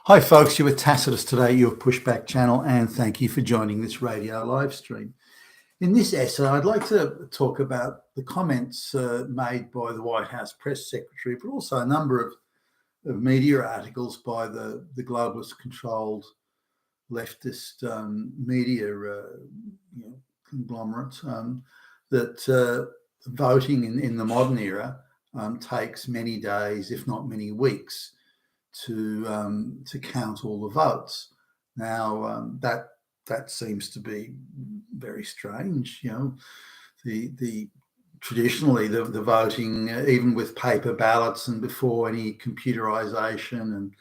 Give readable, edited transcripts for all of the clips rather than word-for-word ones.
Hi folks, you're with Tacitus today, your pushback channel, and thank you for joining this radio live stream. In this essay, I'd like to talk about the comments made by the White House press secretary, but also a number of media articles by the globalist-controlled leftist media conglomerate that voting in the modern era takes many days, if not many weeks, to count all the votes. Now that seems to be very strange. The traditionally the voting, even with paper ballots and before any computerization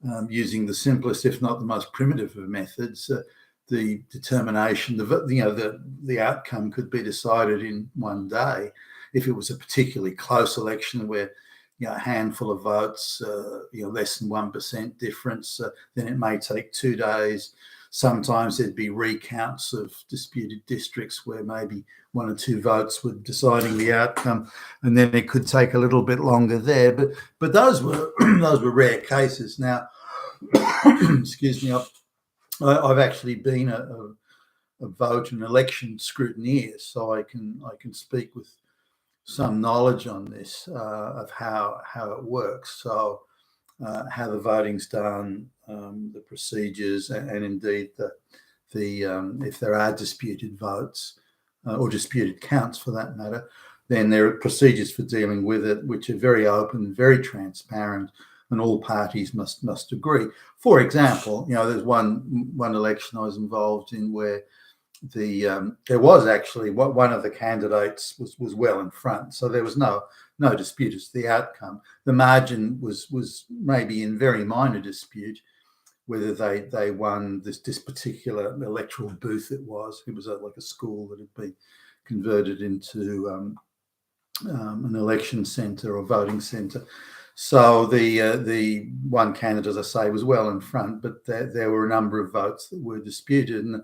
and using the simplest, if not the most primitive of methods, the determination, the outcome could be decided in one day. If it was a particularly close election where a handful of votes, less than 1% difference, then it may take 2 days. Sometimes there'd be recounts of disputed districts where maybe 1 or 2 votes were deciding the outcome, and then it could take a little bit longer there. But those were those were rare cases. Now, excuse me, I've actually been a vote and election scrutineer, so I can speak with some knowledge on this of how it works. So how the voting's done, the procedures, and indeed the if there are disputed votes or disputed counts for that matter, then there are procedures for dealing with it, which are very open, very transparent, and all parties must agree. For example, there's one election I was involved in where there was actually one of the candidates was well in front, so there was no dispute as to the outcome. The margin was maybe in very minor dispute whether they won this particular electoral booth. It was like a school that had been converted into an election centre or voting centre. So the one candidate, as I say, was well in front, but there were a number of votes that were disputed, and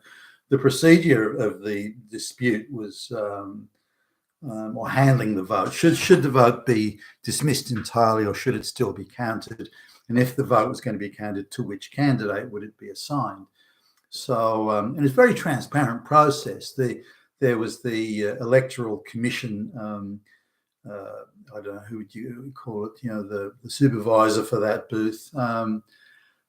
the procedure of the dispute was, or handling the vote, should the vote be dismissed entirely or should it still be counted? And if the vote was going to be counted, to which candidate would it be assigned? So, and it's a very transparent process. There was the Electoral Commission, I don't know, who would you call it, the supervisor for that booth.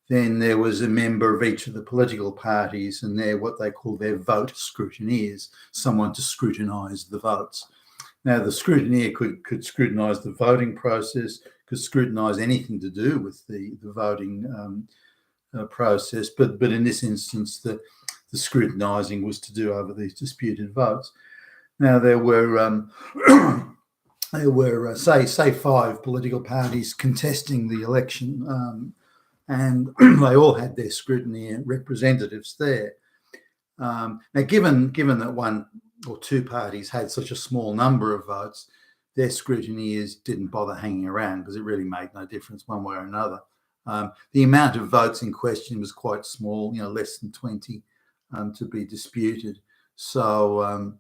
Then there was a member of each of the political parties, and they're what they call their vote scrutineers, someone to scrutinise the votes. Now, the scrutineer could scrutinise the voting process, could scrutinise anything to do with the voting process, but in this instance, the scrutinising was to do over these disputed votes. Now, there were say 5 political parties contesting the election. And they all had their scrutiny representatives there. Now, given that 1 or 2 parties had such a small number of votes, their scrutineers didn't bother hanging around because it really made no difference one way or another. The amount of votes in question was quite small, less than 20 to be disputed. So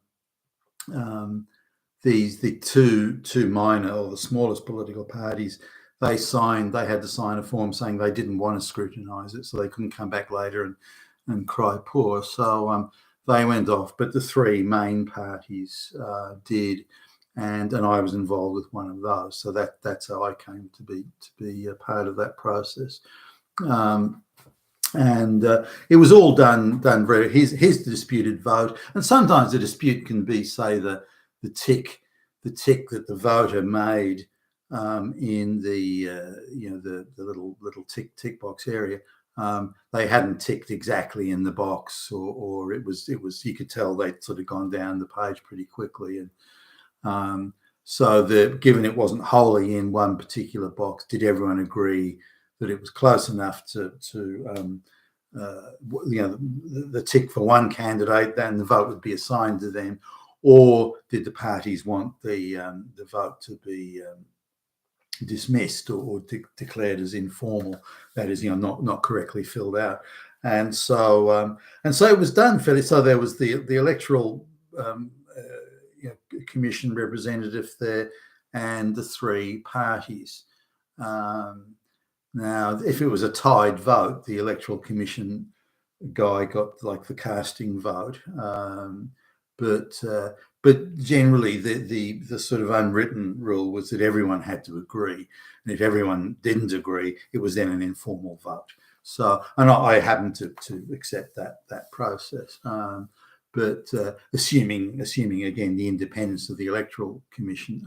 the two minor or the smallest political parties, they had to sign a form saying they didn't want to scrutinise it, so they couldn't come back later and cry poor. So they went off, but the 3 main parties did, and I was involved with one of those. So that's how I came to be a part of that process. And it was all done very. Here's the disputed vote, and sometimes the dispute can be, say, the tick that the voter made in the little tick box area. They hadn't ticked exactly in the box, or it was you could tell they'd sort of gone down the page pretty quickly, and so given it wasn't wholly in one particular box, did everyone agree that it was close enough to the tick for one candidate, then the vote would be assigned to them, or did the parties want the vote to be dismissed or declared as informal, that is, not correctly filled out, and so it was done fairly. So there was the electoral commission representative there, and the 3 parties. Now, if it was a tied vote, the Electoral Commission guy got like the casting vote, but generally the sort of unwritten rule was that everyone had to agree, and if everyone didn't agree, it was then an informal vote. So, and I happen to accept that process, but assuming again the independence of the Electoral Commission.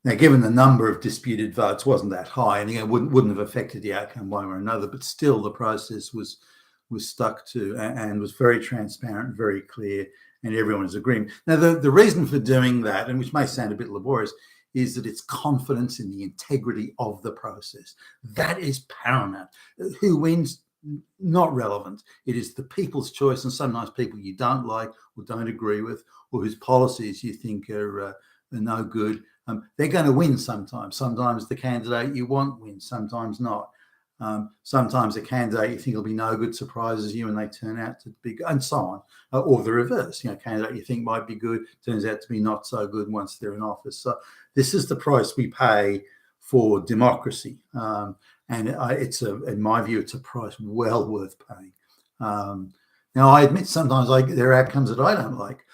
Now, given the number of disputed votes wasn't that high, and it wouldn't have affected the outcome one way or another, but still the process was stuck to and was very transparent, very clear, and everyone was agreeing. Now, the reason for doing that, and which may sound a bit laborious, is that it's confidence in the integrity of the process. That is paramount. Who wins? Not relevant. It is the people's choice, and sometimes people you don't like or don't agree with, or whose policies you think are no good. They're going to win sometimes. Sometimes the candidate you want wins, sometimes not. Sometimes a candidate you think will be no good surprises you and they turn out to be good, and so on. Or the reverse, candidate you think might be good turns out to be not so good once they're in office. So this is the price we pay for democracy. And in my view, it's a price well worth paying. Now, I admit sometimes there are outcomes that I don't like.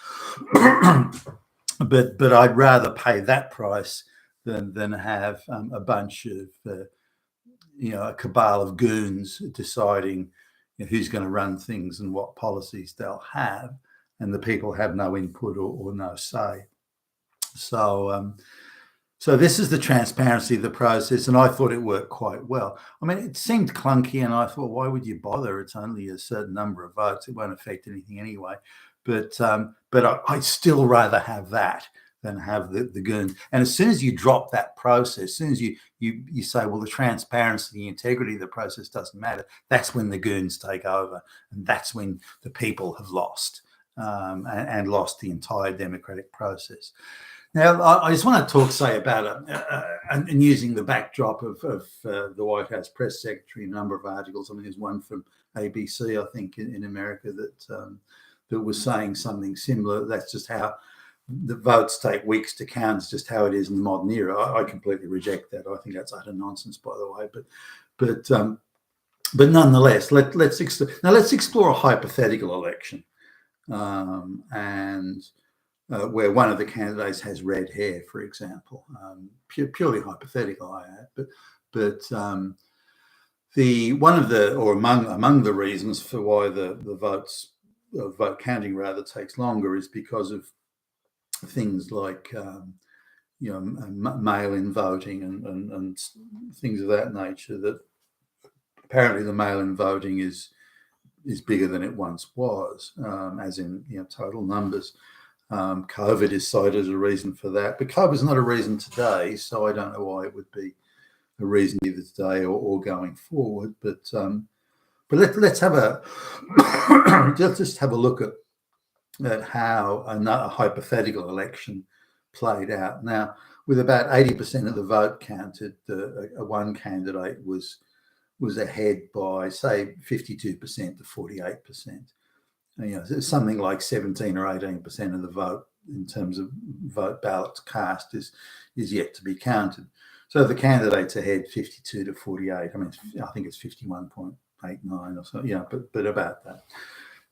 But I'd rather pay that price than have a bunch of a cabal of goons deciding who's going to run things and what policies they'll have, and the people have no input or no say. So this is the transparency of the process, and I thought it worked quite well. I mean, it seemed clunky, and I thought, why would you bother? It's only a certain number of votes; it won't affect anything anyway. But I'd still rather have that than have the goons. And as soon as you drop that process, as soon as you say, well, the transparency, the integrity of the process doesn't matter, that's when the goons take over, and that's when the people have lost and lost the entire democratic process. Now, I just want to say about and using the backdrop of the White House press secretary, a number of articles. I mean, there's one from ABC, I think, in America that was saying something similar. That's just how the votes take weeks to count. It's just how it is in the modern era. I completely reject that. I think that's utter nonsense, by the way. But nonetheless, let's explore a hypothetical election, and where one of the candidates has red hair, for example. Purely hypothetical, I add. But among the reasons for why the vote counting rather takes longer is because of things like mail-in voting and things of that nature. That apparently the mail-in voting is bigger than it once was, as in total numbers. COVID is cited as a reason for that, but COVID is not a reason today, so I don't know why it would be a reason either today or going forward. But let's have just have a look at how a hypothetical election played out. Now, with about 80% of the vote counted, one candidate was ahead by, say, 52% to 48%. Something like 17 or 18% of the vote in terms of vote ballots cast is yet to be counted. So the candidate's ahead 52 to 48. I mean, I think it's 51.89 or so, but about that.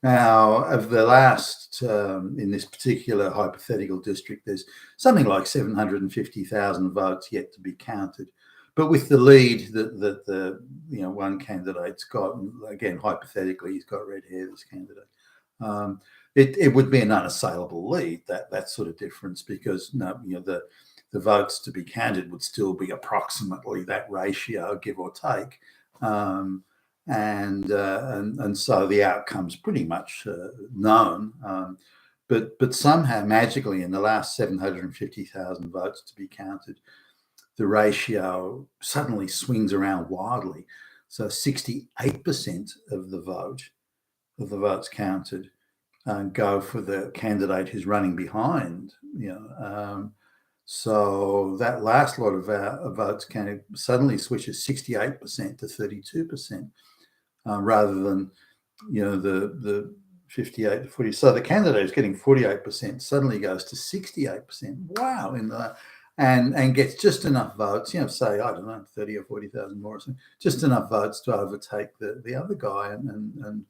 Now, of the last, in this particular hypothetical district, there's something like 750,000 votes yet to be counted. But with the lead that the one candidate's got, and again, hypothetically, he's got red hair, this candidate, it would be an unassailable lead, that sort of difference, because the votes to be counted would still be approximately that ratio, give or take. And so the outcome's pretty much known. But somehow, magically, in the last 750,000 votes to be counted, the ratio suddenly swings around wildly. So 68% of the votes counted go for the candidate who's running behind. So that last lot of votes counted suddenly switches 68% to 32%, rather than the 58 to 40. So the candidate who's getting 48% suddenly goes to 68%. Wow! In the and gets just enough votes, say, I don't know, 30 or 40,000 more or something, just enough votes to overtake the other guy and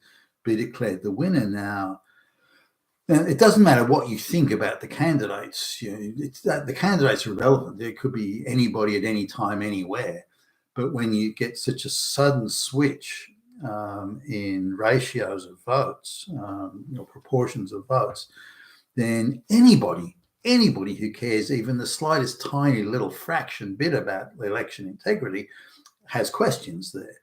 be declared the winner. Now, it doesn't matter what you think about the candidates. It's that the candidates are relevant. There could be anybody at any time, anywhere. But when you get such a sudden switch in ratios of votes, proportions of votes, then anybody who cares even the slightest tiny little fraction bit about election integrity has questions there.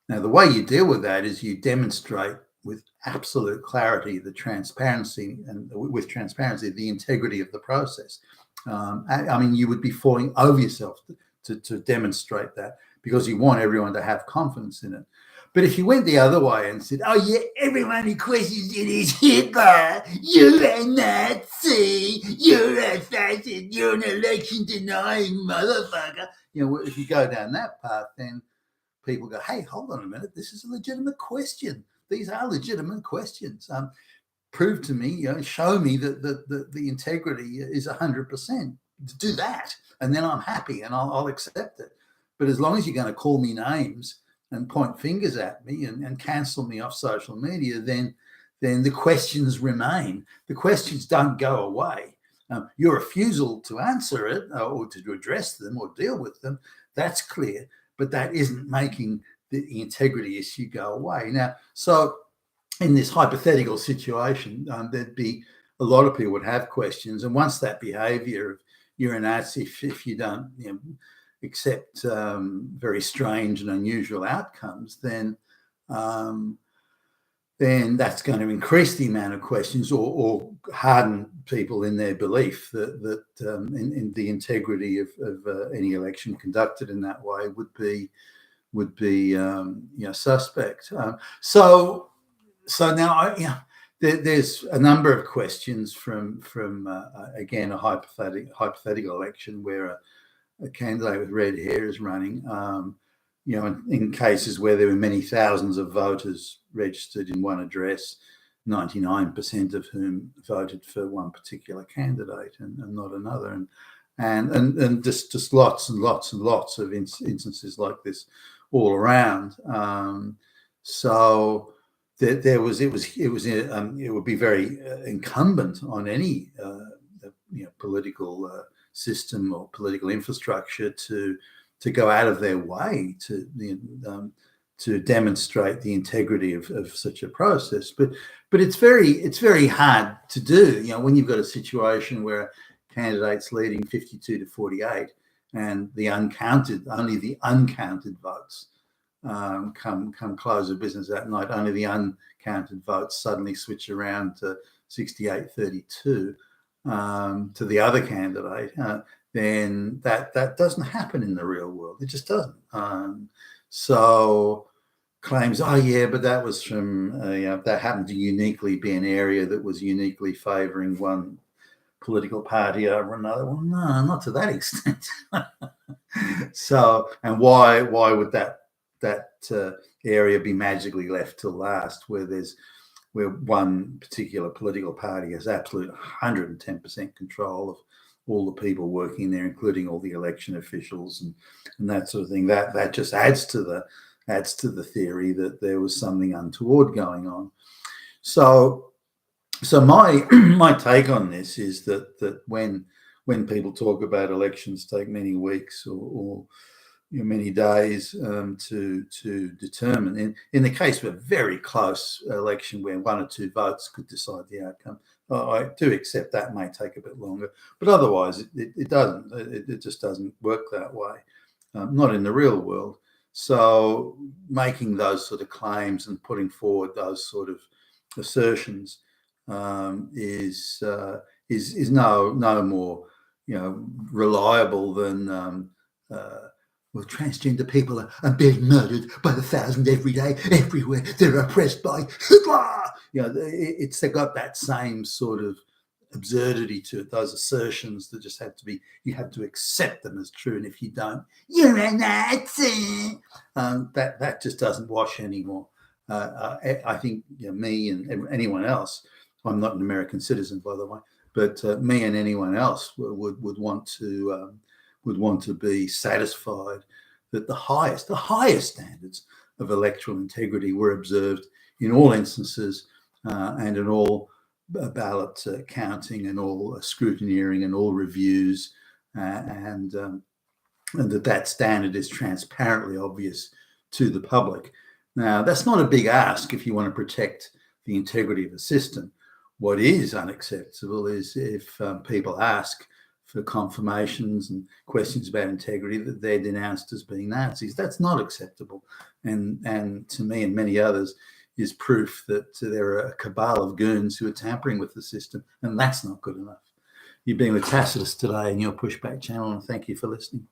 Now, the way you deal with that is you demonstrate with absolute clarity the transparency, and with transparency, the integrity of the process. I mean, you would be falling over yourself to demonstrate that, because you want everyone to have confidence in it. But if you went the other way and said, oh, yeah, everyone who questions it is Hitler, you're a Nazi, you're a fascist, you're an election-denying motherfucker. If you go down that path, then people go, hey, hold on a minute, this is a legitimate question. These are legitimate questions. Prove to me, show me that the integrity is 100%. Do that, and then I'm happy and I'll accept it. But as long as you're going to call me names and point fingers at me and cancel me off social media, then the questions remain. The questions don't go away. Your refusal to answer it or to address them or deal with them, that's clear, but that isn't making the integrity issue go away. Now, so in this hypothetical situation, there'd be a lot of people would have questions, and once that behaviour of you're a Nazi if you don't accept very strange and unusual outcomes, then that's going to increase the amount of questions or harden people in their belief that in the integrity of any election conducted in that way would be suspect. So now there's a number of questions from again a hypothetical election where a candidate with red hair is running. In cases where there were many thousands of voters registered in one address, 99% of whom voted for one particular candidate and not another, and just lots and lots and lots of instances like this all around. So it would be very incumbent on any political system or political infrastructure to go out of their way to demonstrate the integrity of such a process. But it's very hard to do. When you've got a situation where a candidate's leading 52 to 48, and only the uncounted votes come close of business that night. Only the uncounted votes suddenly switch around to 68-32 to the other candidate. Then that doesn't happen in the real world. It just doesn't. So claims, oh yeah, but that was from that happened to uniquely be an area that was uniquely favouring one political party over another. Well, no, not to that extent. So, and why would that area be magically left to last, where one particular political party has absolute 110% control of all the people working there, including all the election officials and that sort of thing? That just adds to the theory that there was something untoward going on. So my take on this is that when people talk about elections take many weeks or many days to determine, in the case of a very close election where one or two votes could decide the outcome, I do accept that may take a bit longer, but otherwise it doesn't. It just doesn't work that way, not in the real world. So making those sort of claims and putting forward those sort of assertions is no more reliable than well, transgender people are being murdered by the thousand every day, everywhere. They're oppressed by Hitler. They've got that same sort of absurdity to it. Those assertions that just you have to accept them as true, and if you don't, you're a Nazi. That just doesn't wash anymore. I think me and anyone else. I'm not an American citizen, by the way. but me and anyone else would want to be satisfied that the highest standards of electoral integrity were observed in all instances and in all ballot counting and all scrutineering and all reviews, and that standard is transparently obvious to the public. Now, that's not a big ask if you want to protect the integrity of the system. What is unacceptable is if people ask for confirmations and questions about integrity that they're denounced as being Nazis. That's not acceptable. And to me and many others is proof that there are a cabal of goons who are tampering with the system, and that's not good enough. You've been with Tacitus today in your Pushback channel, and thank you for listening.